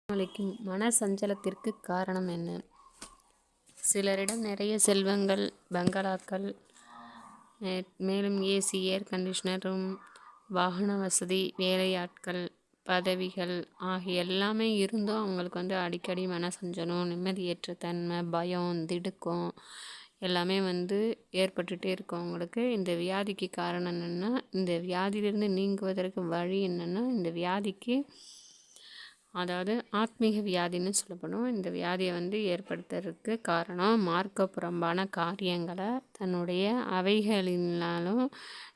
அளிக்கும் மன சஞ்சலத்திற்கு காரணம் என்ன? சிலரிடம் நிறைய செல்வங்கள், பங்களாக்கள், மேலும் ஏசி, ஏர் கண்டிஷனரும், வாகன வசதி, வேலையாட்கள், பதவிகள் ஆகிய எல்லாமே இருந்தும் அவங்களுக்கு அடிக்கடி மன சஞ்சலம், நிம்மதியற்ற தன்மை, பயம், திடுக்கம் எல்லாமே ஏற்பட்டுகிட்டே இருக்கும். அவங்களுக்கு இந்த வியாதிக்கு காரணம் என்னென்னா, இந்த வியாதியிலிருந்து நீங்குவதற்கு வழி என்னென்னா, இந்த வியாதிக்கு அதாவது ஆத்மீக வியாதின்னு சொல்லப்படும். இந்த வியாதியை ஏற்படுத்துறதுக்கு காரணம் மார்க்க புறம்பான காரியங்களை தன்னுடைய அவைகளினாலும்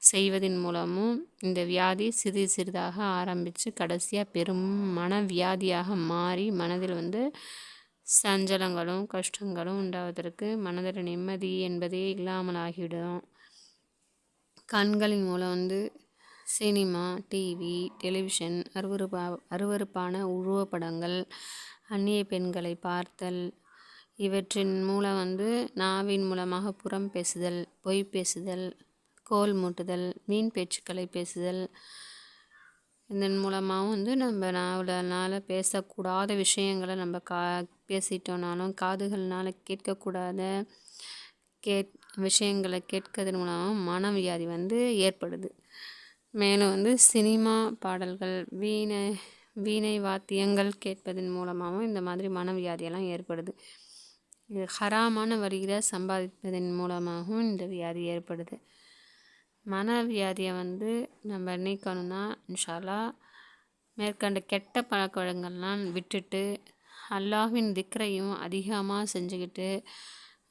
செய்வதன் மூலமும் இந்த வியாதி சிறிது சிறிதாக ஆரம்பித்து கடைசியாக பெரும் மனவியாதியாக மாறி மனதில் சஞ்சலங்களும் கஷ்டங்களும் உண்டாவதற்கு மனதில் நிம்மதி என்பதே இல்லாமல் ஆகிவிடும். கண்களின் மூலம் சினிமா, டிவி, டெலிவிஷன், அருவருப்பான உருவப்படங்கள், அந்நிய பெண்களை பார்த்தல், இவற்றின் மூலம் நாவின் மூலமாக புறம் பேசுதல், பொய் பேசுதல், கோல் மூட்டுதல், மீன் பேச்சுக்களை பேசுதல், இதன் மூலமாகவும் நம்ம நாவலனால் பேசக்கூடாத விஷயங்களை நம்ம பேசிட்டோனாலும் காதுகள்னால் கேட்கக்கூடாத விஷயங்களை கேட்கறதன் மூலமாக மனவியாதி ஏற்படுது. மேலும் சினிமா பாடல்கள், வீணை வாத்தியங்கள் கேட்பதன் மூலமாகவும் இந்த மாதிரி மனவியாதியெல்லாம் ஏற்படுது. இது ஹராமான வழியில் சம்பாதிப்பதன் மூலமாகவும் இந்த வியாதி ஏற்படுது. மனவியாதியை நம்ம நீக்கணும்னா இன்ஷா அல்லாஹ் மேற்கண்ட கெட்ட பழக்க வழக்கங்கள்லாம் விட்டுட்டு அல்லாஹ்வின் திக்ரையும் அதிகமாக செஞ்சுக்கிட்டு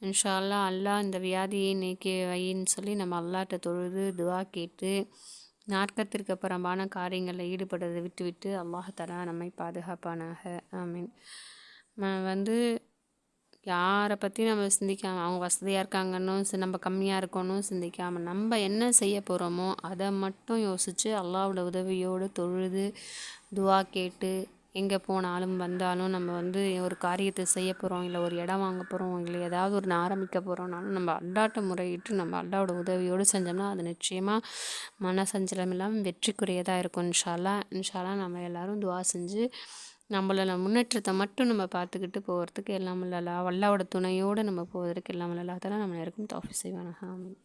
இன்ஷா அல்லாஹ் அல்லாஹ் இந்த வியாதியை நீக்கி வைன்னு சொல்லி நம்ம அல்லாஹ்ட்ட தொழுது துவா கேட்டு நாற்கத்திற்கு புறம்பான காரியங்களில் ஈடுபடுறதை விட்டு அல்லாஹ் தஆலா நம்மை பாதுகாப்பானாக. ஆமீன். யாரை பற்றி நம்ம சிந்திக்காமல், அவங்க வசதியாக இருக்காங்கன்னு நம்ம கம்மியாக இருக்கணும் சிந்திக்காமல், நம்ம என்ன செய்ய போகிறோமோ அதை மட்டும் யோசித்து அல்லாஹ்வோட உதவியோடு தொழுது துவா கேட்டு எங்கே போனாலும் வந்தாலும் நம்ம ஒரு காரியத்தை செய்ய போகிறோம், இல்லை ஒரு இடம் வாங்க போகிறோம், இல்லை ஏதாவது ஒரு ஆரம்பிக்க போகிறோம்னாலும் நம்ம அல்லாஹ்ட்ட முறையிட்டு நம்ம அல்லாஹ்வோட உதவியோடு செஞ்சோம்னா அது நிச்சயமாக மன சஞ்சலம் இல்லாமல் வெற்றிக்குரியதாக இருக்கும். இன்ஷா அல்லாஹ் நம்ம எல்லோரும் துவா செஞ்சு நம்மளோட முன்னேற்றத்தை மட்டும் நம்ம பார்த்துக்கிட்டு போகிறதுக்கு எல்லாம் அல்லாஹ்வோட துணையோடு நம்ம போவதற்கு எல்லாம் அல்லாஹ் தஆலா நம்ம எல்லாருக்கும் தௌஃபீக் செய்வானாக. ஆமீன்.